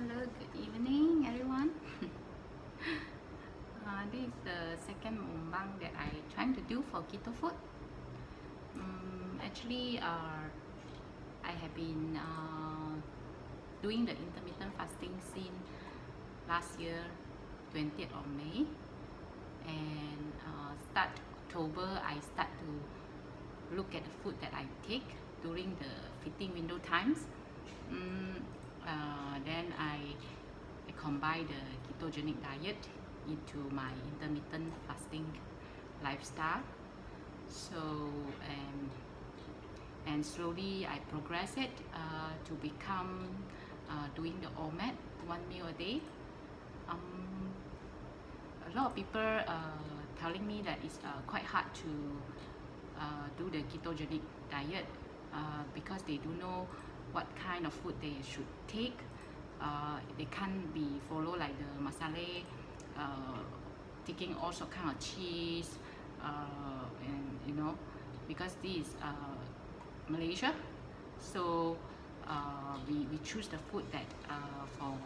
Hello, good evening everyone. This is the second mukbang that I trying to do for keto food. Actually, I have been doing the intermittent fasting since last year, 20th of May, and start October I start to look at the food that I take during the fitting window times. Then I combine the ketogenic diet into my intermittent fasting lifestyle. So and slowly I progress it to become doing the OMAD, 1 meal a day. A lot of people telling me that it's quite hard to do the ketogenic diet because they don't know what kind of food they should take. They can't be follow like the masala, taking also kind of cheese, and you know, because this is Malaysia, so we choose the food that for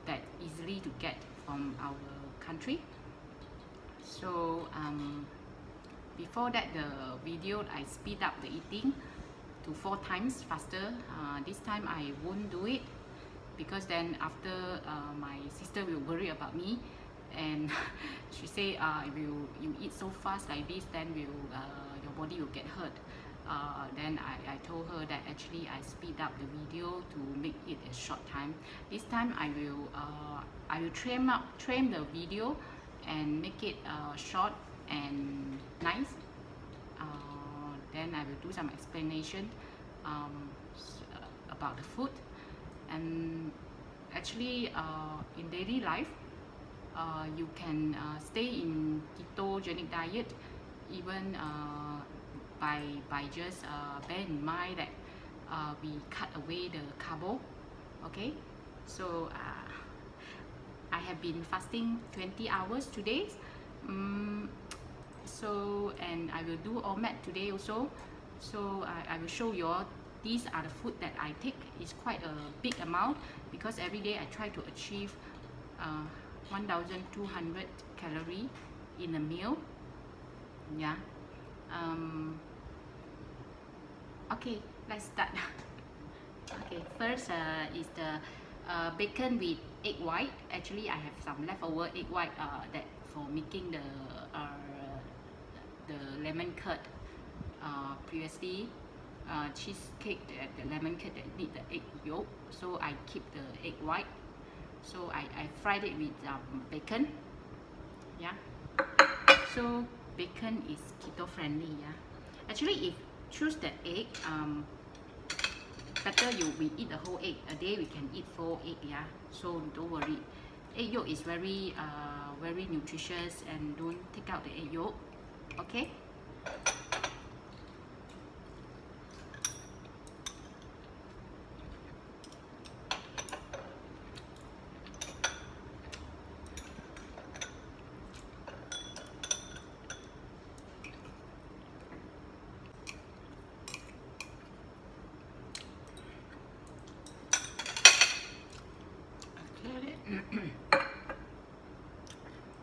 that easily to get from our country. So before that, the video I speed up the eating to 4 times faster. This time I won't do it because then after my sister will worry about me, and she say if you eat so fast like this, then your body will get hurt. Then I told her that actually I speed up the video to make it a short time. This time I will trim the video and make it short and nice. Then I will do some explanation about the food. And actually in daily life you can stay in ketogenic diet even by just bear in mind that we cut away the carbo. Okay, so I have been fasting 20 hours today. So and I will do OMAD today also. So I will show you all. These are the food that I take. It's quite a big amount because every day I try to achieve 1,200 calories in a meal. Yeah. Okay, let's start. Okay, first is the bacon with egg white. Actually, I have some leftover egg white that for making the lemon curd previously. Cheesecake, the lemon cake that need the egg yolk, so I keep the egg white. So I fried it with bacon. Yeah. So bacon is keto friendly. Yeah. Actually, if choose the egg, better we eat the whole egg. A day we can eat 4 eggs. Yeah. So don't worry. Egg yolk is very very nutritious, and don't take out the egg yolk. Okay.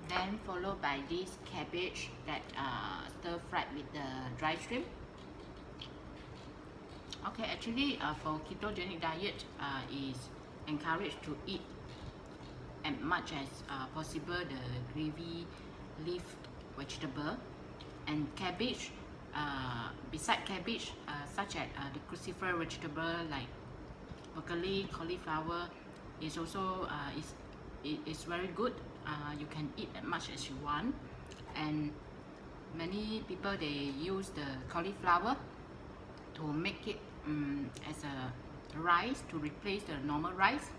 Then followed by this cabbage that stir fried with the dry shrimp. Okay, actually for ketogenic diet is encouraged to eat as much as possible the gravy leaf vegetable and cabbage. Beside cabbage, such as the cruciferous vegetable like broccoli, cauliflower is also is very good. You can eat as much as you want, and many people they use the cauliflower to make it as a rice to replace the normal rice,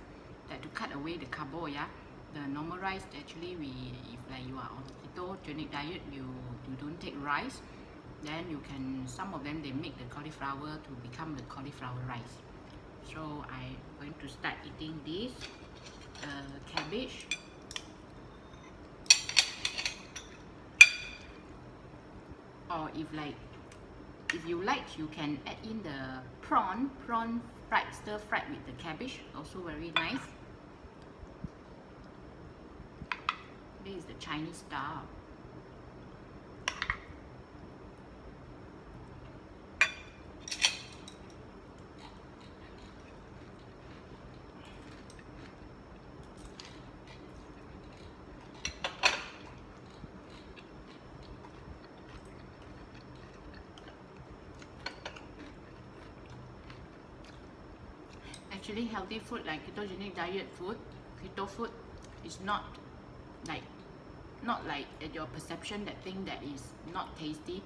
that to cut away the carbo. Yeah, the normal rice actually if like you are on ketogenic diet, you don't take rice, then you can, some of them they make the cauliflower to become the cauliflower rice. So I'm going to start eating this cabbage. Or if you like, you can add in the prawn fried, stir fried with the cabbage, also very nice. This is the Chinese style. Actually, healthy food like ketogenic diet food, keto food is not like at your perception that thing that is not tasty.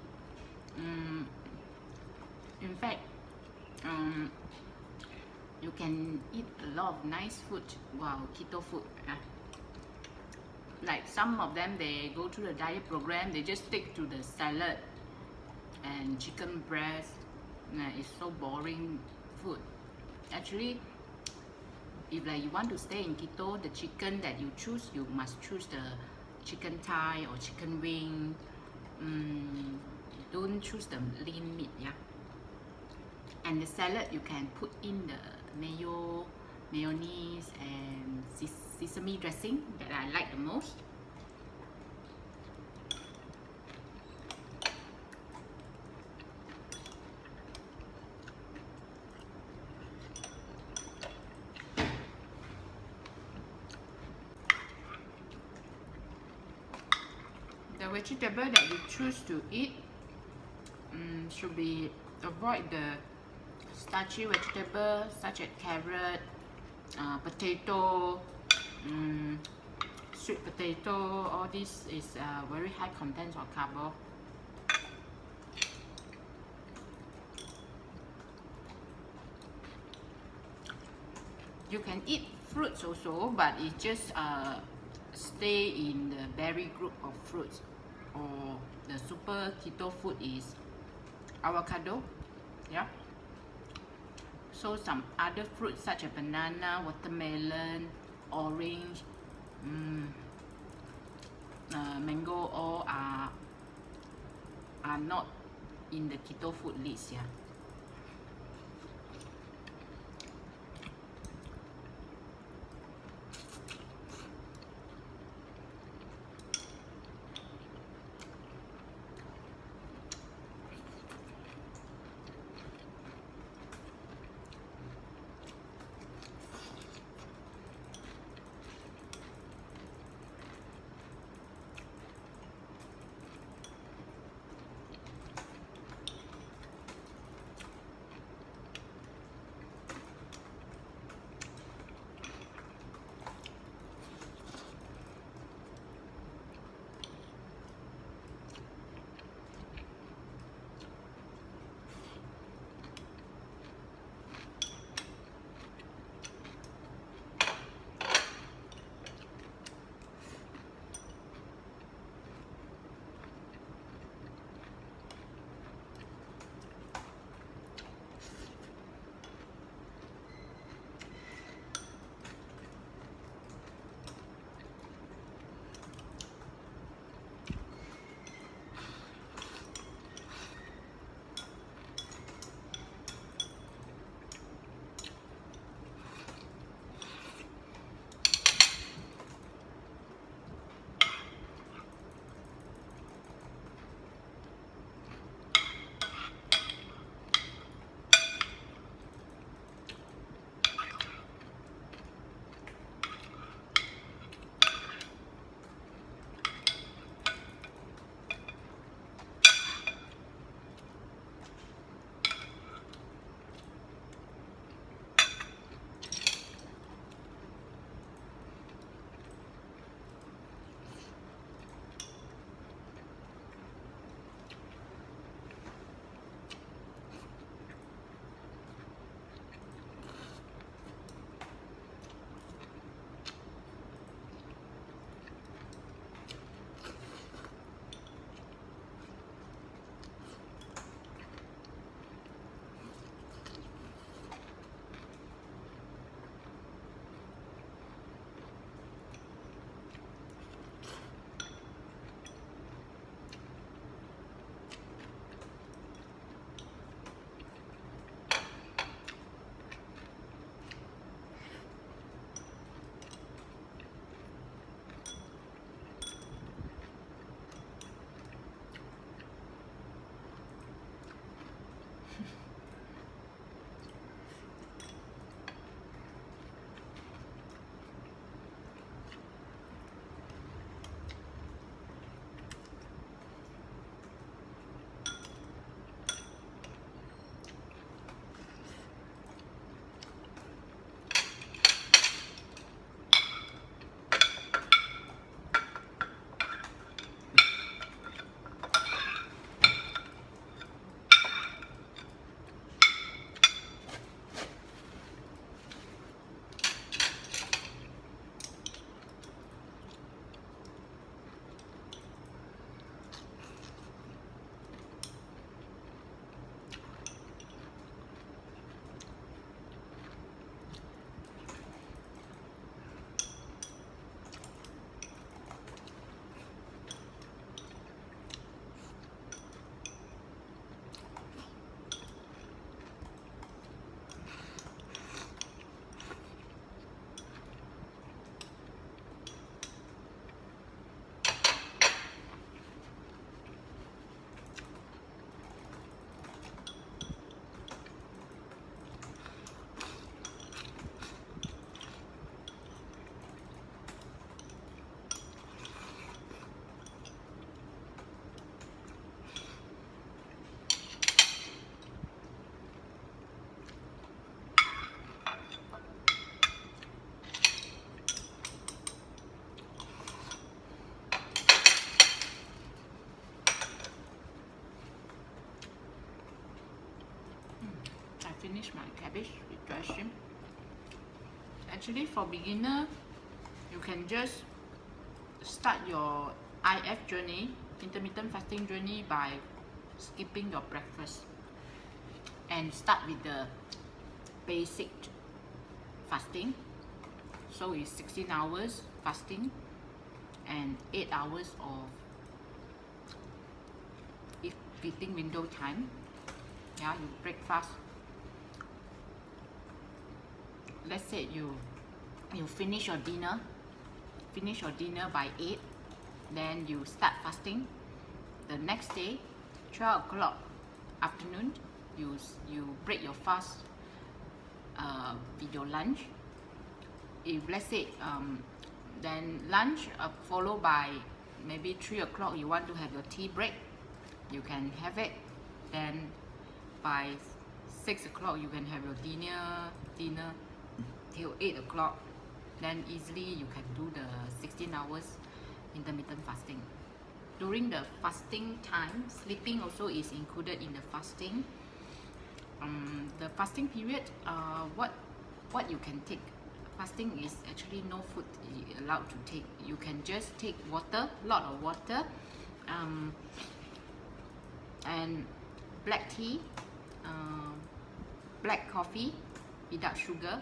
In fact, you can eat a lot of nice food while keto food. Like some of them, they go through the diet program, they just stick to the salad and chicken breast. It's so boring food. Actually, if like you want to stay in keto, the chicken that you choose, you must choose the chicken thigh or chicken wing. Don't choose the lean meat, yeah. And the salad you can put in the mayo, mayonnaise, and sesame dressing that I like the most. The vegetable that you choose to eat should be avoid the starchy vegetables such as carrot, potato, sweet potato. All this is very high content of carbo. You can eat fruits also, but it just stay in the berry group of fruits. Or the super keto food is avocado, yeah. So some other fruits such as banana, watermelon, orange, mango, all are not in the keto food list, yeah. my cabbage with dressing. Actually, for beginner, you can just start your IF journey, intermittent fasting journey, by skipping your breakfast and start with the basic fasting. So it's 16 hours fasting and 8 hours of eating window time. Yeah, you break fast. Let's say you finish your dinner by 8, then you start fasting. The next day, 12 o'clock afternoon, you break your fast with your lunch. If let's say then lunch followed by maybe 3 o'clock, you want to have your tea break, you can have it. Then by 6 o'clock you can have your dinner till 8 o'clock. Then easily you can do the 16 hours intermittent fasting. During the fasting time, sleeping also is included in the fasting. The fasting period, what you can take. Fasting is actually no food allowed to take. You can just take water, lot of water, and black tea, black coffee without sugar.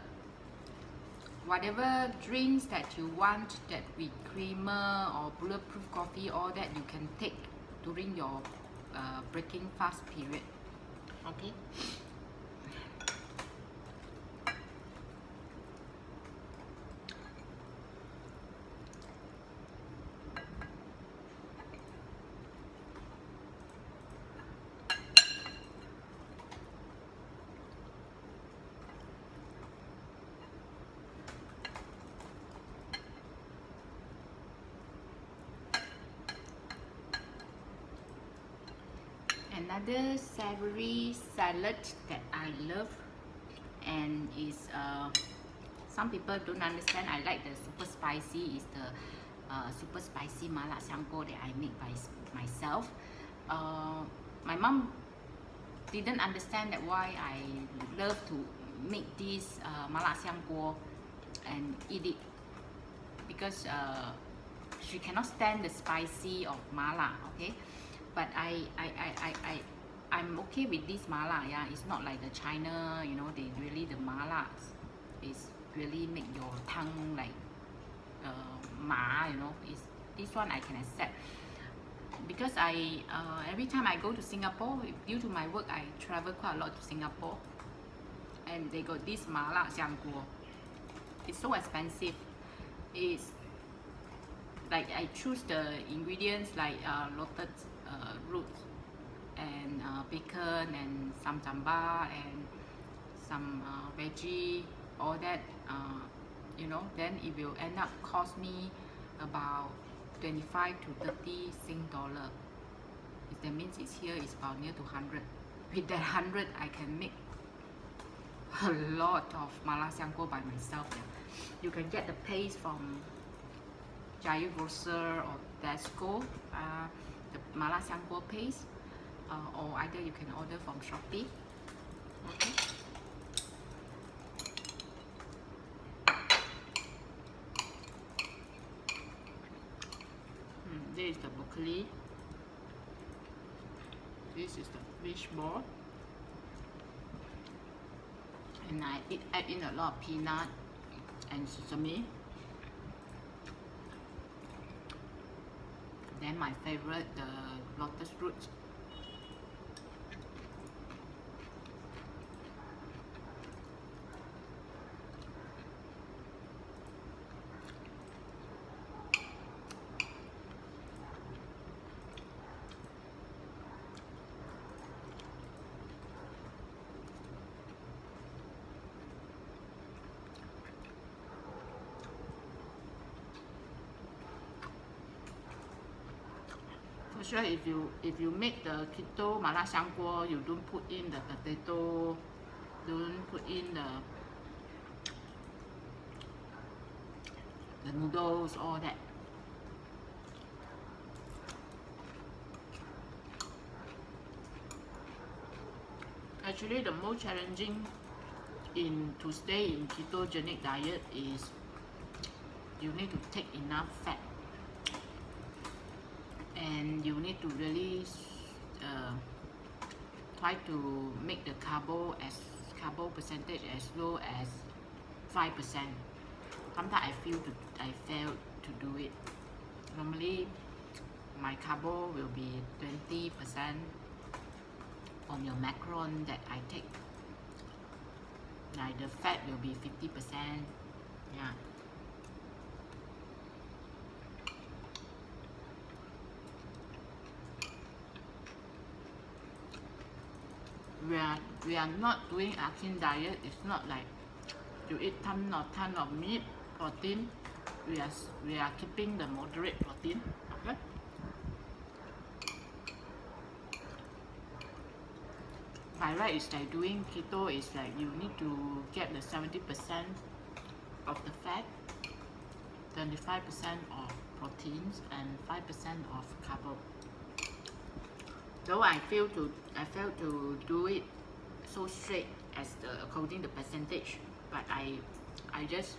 Whatever drinks that you want, that with creamer or bulletproof coffee, all that you can take during your breaking fast period. Okay. Another savory salad that I love, and is some people don't understand, I like the super spicy, is the super spicy mala xiangguo that I make by myself. My mom didn't understand that why I love to make this mala xiangguo and eat it, because she cannot stand the spicy of mala. Okay, but I'm okay with this mala. Yeah, it's not like the China, you know, they really, the mala is really make your tongue like ma, you know. Is this one I can accept, because I every time I go to Singapore, due to my work, I travel quite a lot to Singapore, and they got this mala xiangguo. It's so expensive. It's like I choose the ingredients like lotus roots and bacon and some jamba and some veggie, all that, you know. Then it will end up cost me about 25 to 30 Sing dollar. That means it's here is about near to 100. With that 100, I can make a lot of mala xiangguo by myself. You can get the paste from Giant Grocer or Tesco, the mala xiangguo paste, or either you can order from Shopee. Okay. This is the broccoli. This is the fish ball, and I add in a lot of peanut and sesame. Then my favorite, the lotus roots. For sure, if you make the keto mala xiangguo, you don't put in the potato, don't put in the noodles, all that. Actually, the most challenging to stay in ketogenic diet is you need to take enough fat, and you need to really try to make the carbo percentage as low as 5%. Sometimes I fail to do it. Normally my carbo will be 20% on your macron that I take. Like the fat will be 50%. Yeah. We are not doing Atkins diet. It's not like you eat ton of meat, protein. We are keeping the moderate protein. Okay. By right, it's like doing keto is like you need to get the 70% of the fat, 25% of proteins, and 5% of carbo. Though I failed to do it so straight as according the percentage, but I just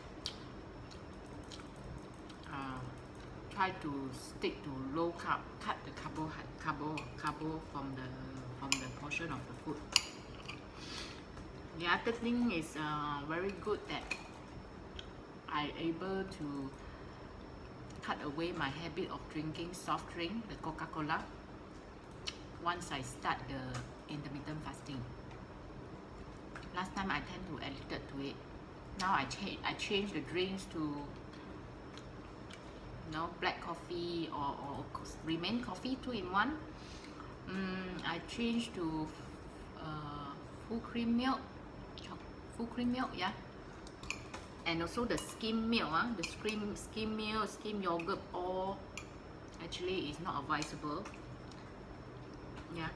try to stick to low carb, cut the carbo from the portion of the food. The other thing is very good that I able to cut away my habit of drinking soft drink, the Coca-Cola, once I start the intermittent fasting. Last time I tend to addicted to it. Now I change the drinks to black coffee or remain coffee 2-in-1. I changed to full cream milk, yeah, and also the skim milk, the skim milk, skim yogurt, all actually is not advisable. Yeah,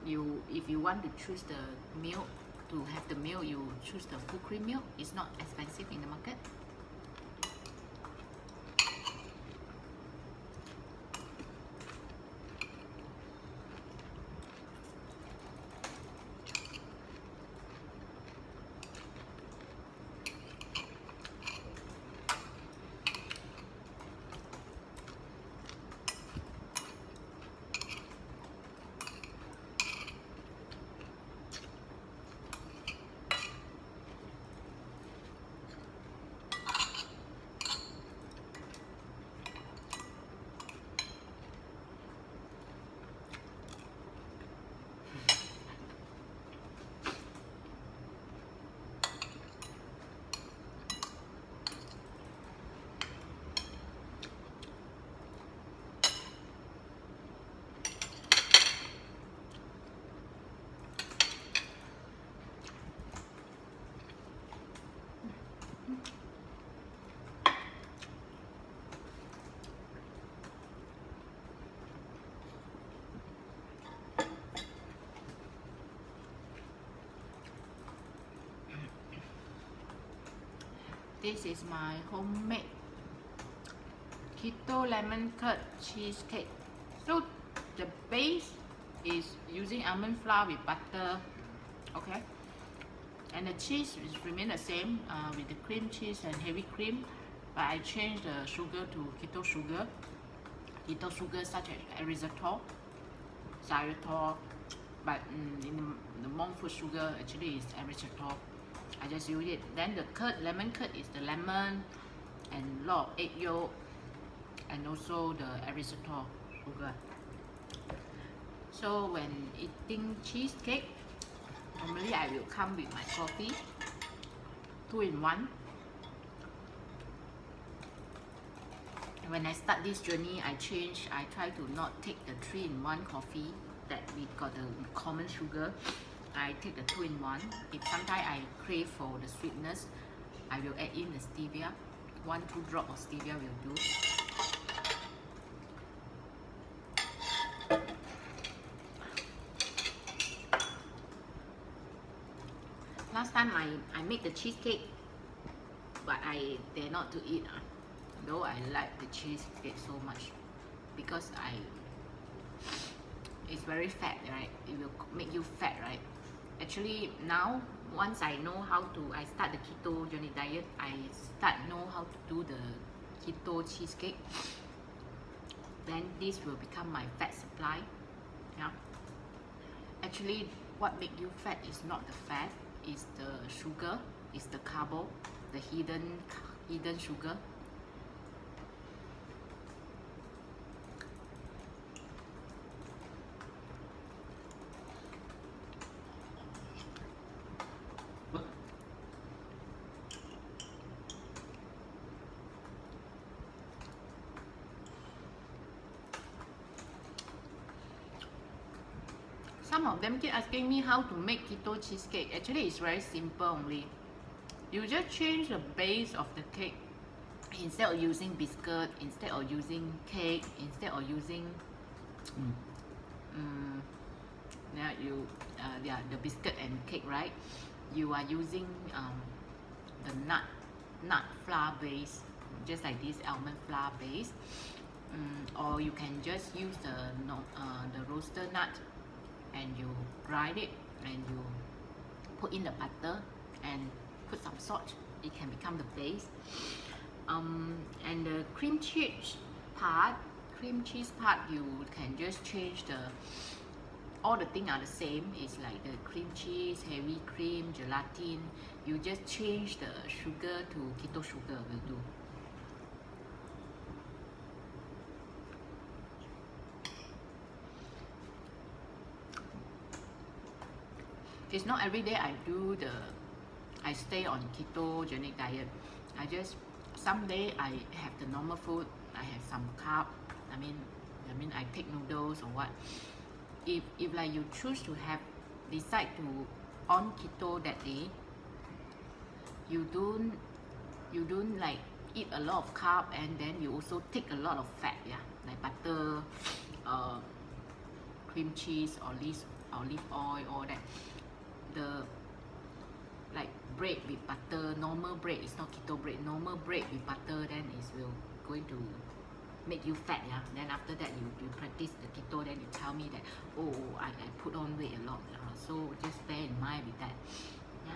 if you want to choose the milk, to have the milk, you choose the full cream milk. It's not expensive in the market. This is my homemade keto lemon curd cheesecake. So the base is using almond flour with butter, okay, and the cheese is remain the same with the cream cheese and heavy cream, but I changed the sugar to keto sugar such as erythritol, xylitol, but in the monk food sugar actually is erythritol. I just use it. Then the lemon curd is the lemon and lot of egg yolk and also the erythritol sugar. So when eating cheesecake, normally I will come with my coffee, 2-in-1. When I start this journey, I try to not take the 3-in-1 coffee that we got the common sugar. I take the 2-in-1. If sometimes I crave for the sweetness, I will add in the stevia. 1-2 drops of stevia will do. Last time I made the cheesecake, but I dare not to eat. Though I like the cheesecake so much, because it's very fat, right? It will make you fat, right? actually now once I know how to, I start the ketogenic diet, I know how to do the keto cheesecake, then this will become my fat supply. Yeah, actually what make you fat is not the fat, is the sugar, is the carbo, the hidden sugar. Some of them keep asking me how to make keto cheesecake. Actually, it's very simple only. You just change the base of the cake. Instead of using biscuit, instead of using cake, instead of using the biscuit and cake, right? You are using the nut flour base, just like this almond flour base, or you can just use the roasted nut, and you grind it and you put in the butter and put some salt. It can become the base. And the cream cheese part, you can just change all the things are the same. It's like the cream cheese, heavy cream, gelatin. You just change the sugar to keto sugar will do. It's not every day I stay on ketogenic diet. Some day I have the normal food, I have some carb. I mean I take noodles or what. If like you choose to decide to on keto that day, you don't like eat a lot of carb, and then you also take a lot of fat, yeah, like butter, cream cheese, olive oil, all that. The like bread with butter, normal bread is not keto bread, normal bread with butter, then will going to make you fat, yeah. Then after that you practice the keto, then you tell me that, oh, I put on weight a lot, so just bear in mind with that, yeah.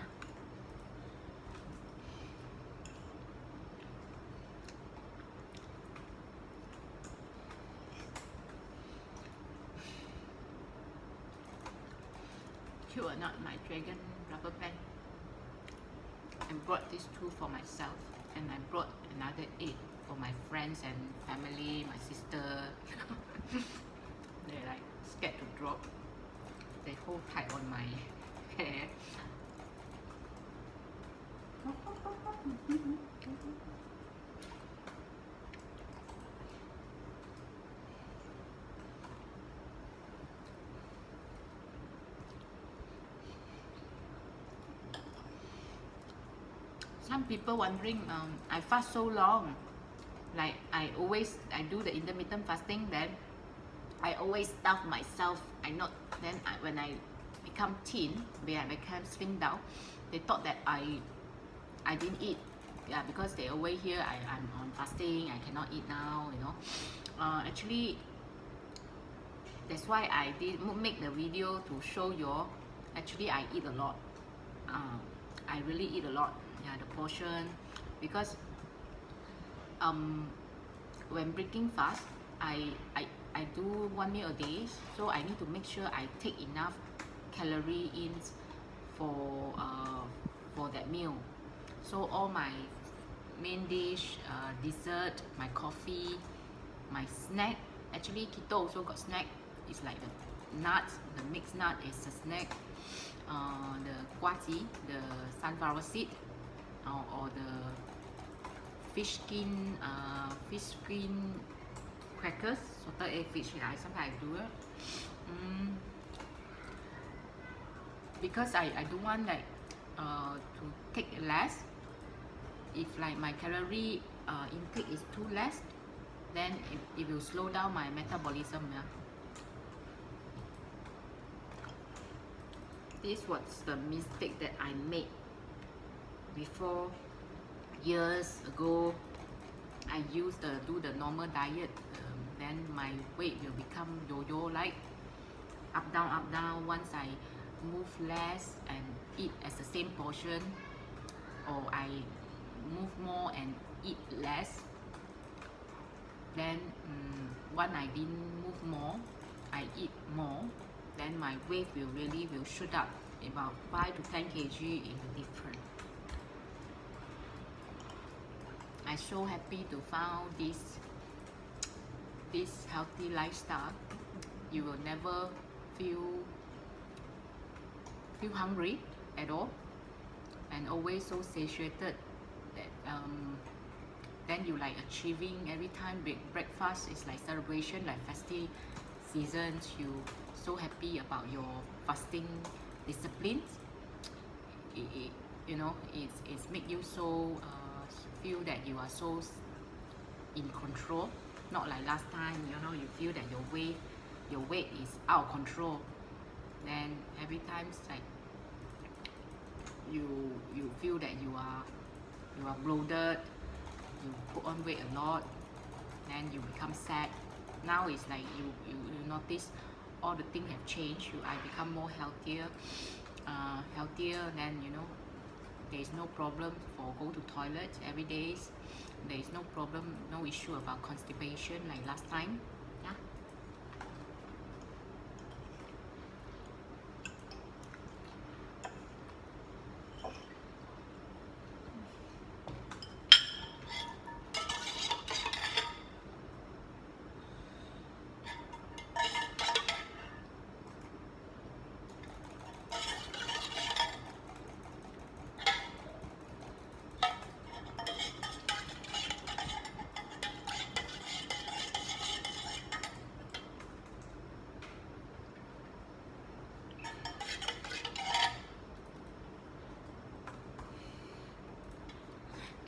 Cute or not, my dragon rubber band. I brought these 2 for myself, and I brought another 8 for my friends and family, my sister. They're like scared to drop. They hold tight on my hair. Some people wondering, I fast so long, like I do the intermittent fasting, then I always starve myself. When I become thin, when I become slim down, they thought that I didn't eat, yeah, because they always hear I'm on fasting, I cannot eat now, you know. Actually, that's why I did make the video to show you all. Actually, I eat a lot. I really eat a lot. Yeah, the portion, because when breaking fast, I do 1 meal a day, so I need to make sure I take enough calorie in for that meal. So all my main dish, dessert, my coffee, my snack. Actually, keto also got snack. It's like the nuts, the mixed nut is a snack. The guaji, the sunflower seed, or the fish skin crackers, salted egg fish. Sometimes I do it. Because I don't want like to take less. If like my calorie intake is too less, then it will slow down my metabolism. Yeah. This was the mistake that I made before. Years ago, I used to do the normal diet, then my weight will become yo-yo, like up down. Once I move less and eat as the same portion, or I move more and eat less, then when I didn't move more, I eat more, then my weight will shoot up about 5 to 10 kg in the difference. I'm so happy to found this healthy lifestyle. You will never feel hungry at all, and always so satiated that then you like achieving every time. Breakfast is like celebration, like festive seasons. You so happy about your fasting disciplines. You know, it's make you so feel that you are so in control. Not like last time, you know, you feel that your weight is out of control. Then every time it's like you feel that you are bloated, you put on weight a lot, then you become sad. Now it's like you notice all the things have changed. I become more healthier, then you know there is no problem for go to toilet every day. There is no problem, no issue about constipation like last time. Yeah.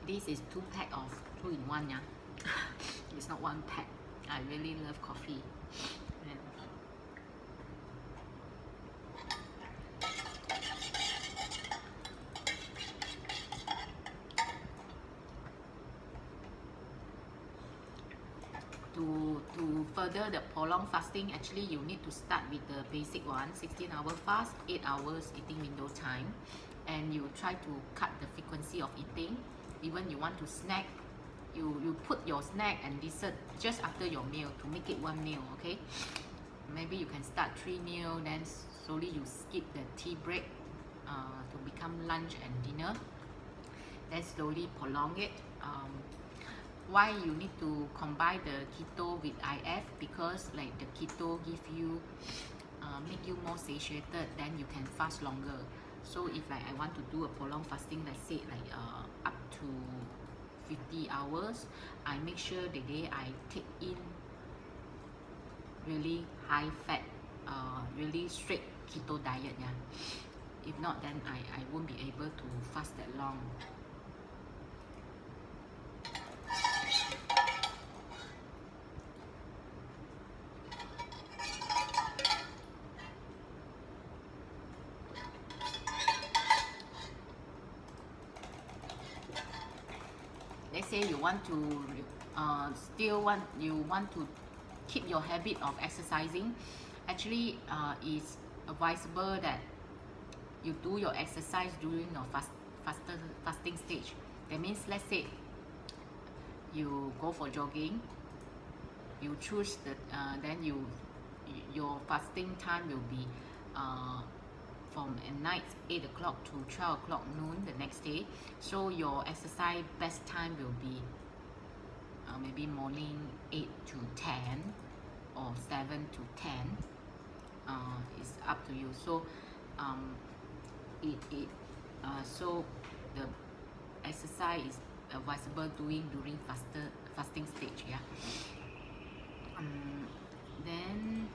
This is 2 pack of 2-in-1, yeah. It's not 1 pack. I really love coffee. Yeah. To further the prolonged fasting, actually you need to start with the basic one, 16-hour fast, 8 hours eating window time, and you try to cut the frequency of eating. Even you want to snack, you put your snack and dessert just after your meal to make it 1 meal, okay? Maybe you can start 3 meals, then slowly you skip the tea break to become lunch and dinner, then slowly prolong it. Why you need to combine the keto with IF? Because like the keto give you make you more satiated, then you can fast longer. So if like I want to do a prolonged fasting, let's say like up to 50 hours, I make sure the day I take in really high fat, really strict keto diet, yeah. If not, then I won't be able to fast that long. Let's say you want to you want to keep your habit of exercising. Actually, it's advisable that you do your exercise during your fasting stage. That means, let's say you go for jogging, you choose the then your fasting time will be from at night 8 o'clock to 12 o'clock noon the next day. So your exercise best time will be maybe morning 8 to 10 or 7 to 10. It's up to you. So so the exercise is advisable doing during fasting stage, yeah. Then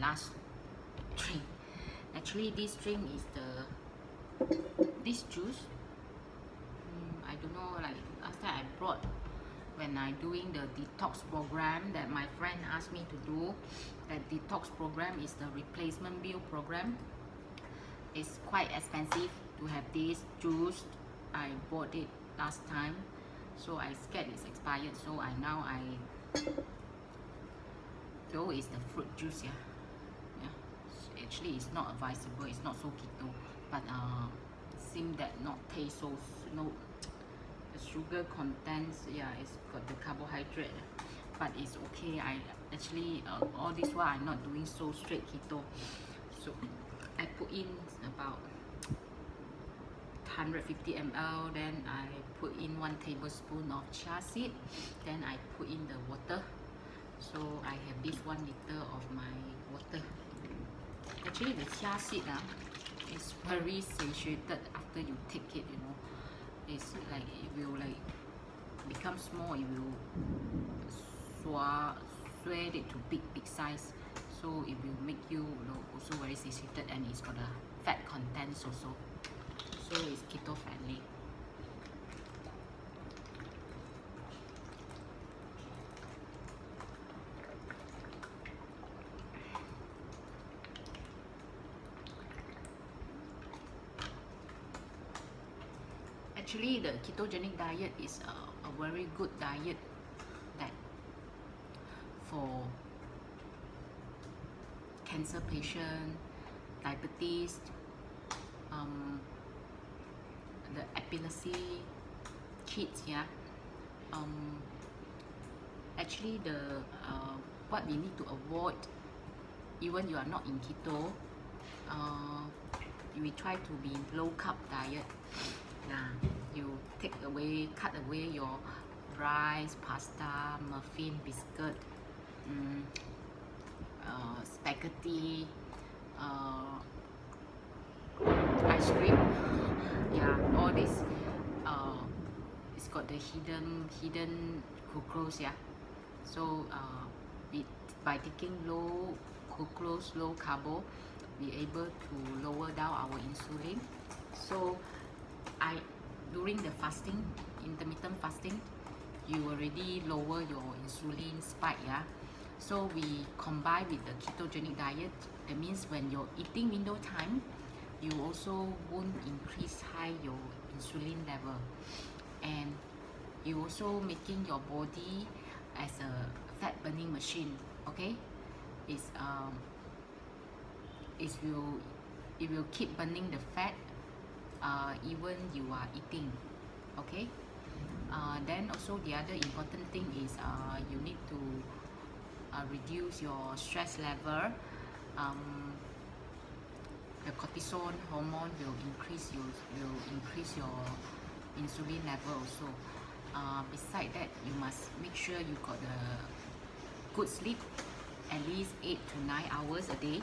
last drink. Actually, this drink is this juice. I don't know, like last time I brought when I doing the detox program that my friend asked me to do. That detox program is the replacement meal program. It's quite expensive to have this juice. I bought it last time, so I scared it's expired. So though it's the fruit juice, actually it's not advisable. It's not so keto, but seems that not taste so no. The sugar contents, it's got the carbohydrate, but it's okay. I actually all this while I'm not doing so straight keto, so I put in about 150 ml, then I put in 1 tablespoon of chia seed, then I put in the water. So I have this 1 liter of my water. Actually the chia seed is very satiated after you take it, you know. It's like it will like become small, it will swell it to big size, so it will make you, also very satiated, and it's got the fat contents also, so it's keto friendly. Actually, the ketogenic diet is a very good diet that for cancer patient, diabetes, the epilepsy, kids, actually the what we need to avoid, even you are not in keto, we try to be low carb diet. You cut away your rice, pasta, muffin, biscuit, spaghetti, ice cream. All this it's got the hidden glucose. So by taking low glucose, low carbo, we able to lower down our insulin. So during the fasting, intermittent fasting, you already lower your insulin spike. So we combine with the ketogenic diet. That means when your eating window time, you also won't increase high your insulin level, and you also making your body as a fat burning machine. Okay, it will keep burning the fat even you are eating. Okay, then also the other important thing is you need to reduce your stress level. The cortisol hormone will increase your insulin level also. Beside that, you must make sure you got a good sleep, at least 8 to 9 hours a day.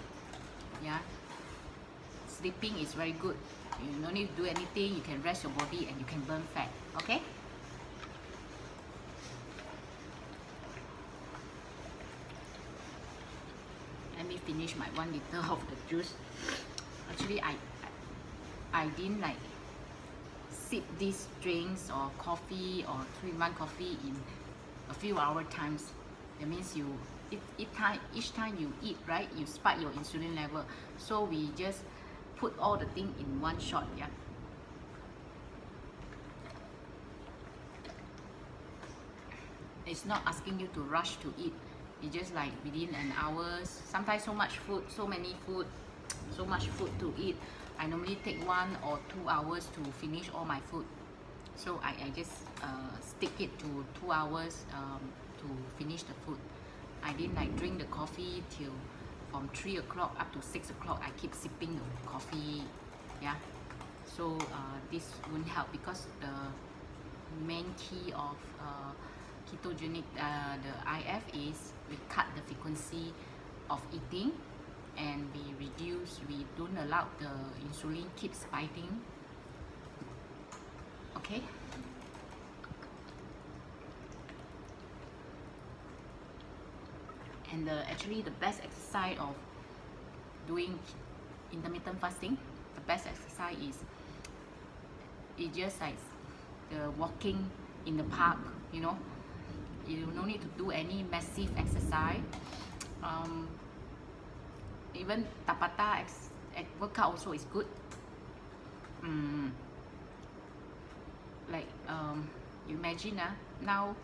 Sleeping is very good. You don't need to do anything. You can rest your body and you can burn fat. Okay. Let me finish my 1 liter of the juice. Actually, I didn't like sip these drinks or coffee or 3-in-1 coffee in a few hour times. That means each time you eat, right, you spike your insulin level. So we just put all the thing in one shot. It's not asking you to rush to eat. It's just like within an hour. Sometimes so much food, so much food to eat. I normally take 1 or 2 hours to finish all my food. So I just stick it to 2 hours to finish the food. I didn't like drink the coffee till from 3 o'clock up to 6 o'clock. I keep sipping the coffee. So this won't help, because the main key of ketogenic, the IF, is we cut the frequency of eating, and we don't allow the insulin keep spiking. Okay. And actually the best exercise of doing intermittent fasting, the best exercise is just like the walking in the park, You no need to do any massive exercise. Even Tabata workout also is good. Like you imagine now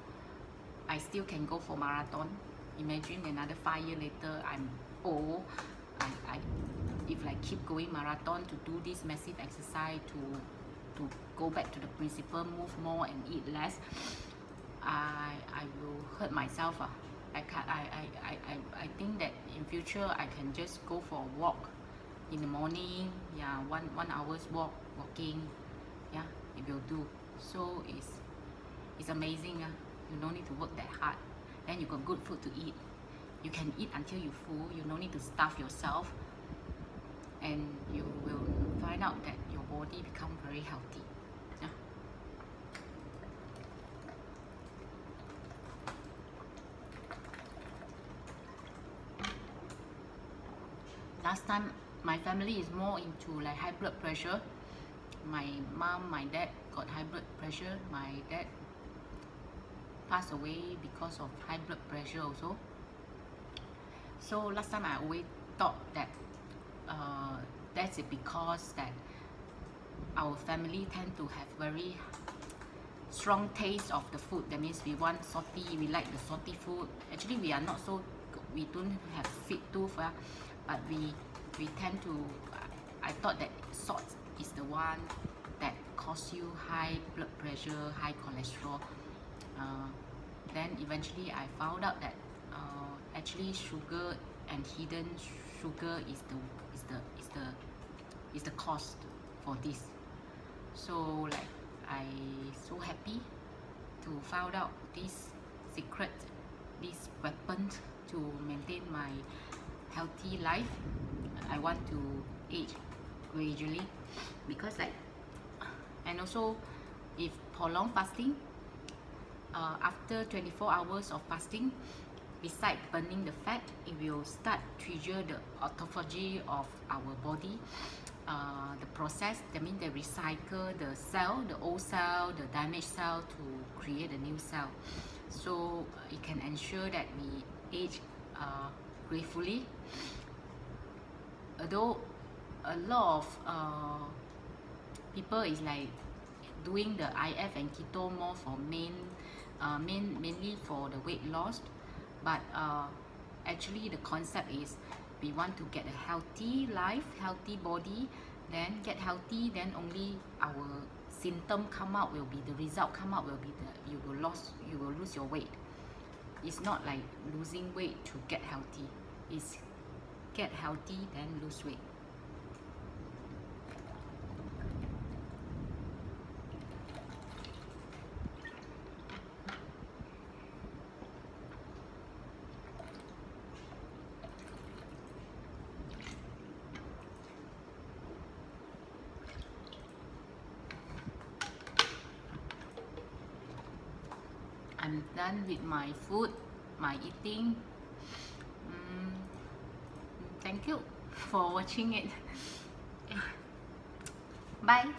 I still can go for marathon. Imagine another 5 years later, I'm old. If I keep going marathon to do this massive exercise to go back to the principle, move more and eat less, I will hurt myself. I think that in future I can just go for a walk in the morning. Yeah, one hour's walking. Yeah, it will do. So it's amazing. You don't need to work that hard. Then you got good food to eat. You can eat until you full. You don't need to starve yourself, and you will find out that your body become very healthy. Yeah. Last time my family is more into like high blood pressure. My mom, my dad got high blood pressure. My dad passed away because of high blood pressure also. So last time I always thought that that's it, because that our family tend to have very strong taste of the food. That means we want salty, we like the salty food. Actually we are not so, we don't have sweet tooth, but we tend to, I thought that salt is the one that cause you high blood pressure, high cholesterol. Then eventually I found out that actually sugar and hidden sugar is the cost for this. So like I so happy to find out this secret, this weapon to maintain my healthy life. I want to age gradually, because like, and also if prolonged fasting, after 24 hours of fasting, besides burning the fat, it will start trigger the autophagy of our body. The process, that means they recycle the cell, the old cell, the damaged cell, to create a new cell. So it can ensure that we age gracefully. Although a lot of people is like doing the IF and keto more for mainly for the weight loss, but actually the concept is we want to get a healthy life, healthy body, then get healthy, then only our symptom come out, will be the result come out, will be the you will lose your weight. It's not like losing weight to get healthy, it's get healthy then lose weight. I'm done with my food, my eating. Thank you for watching it. Bye.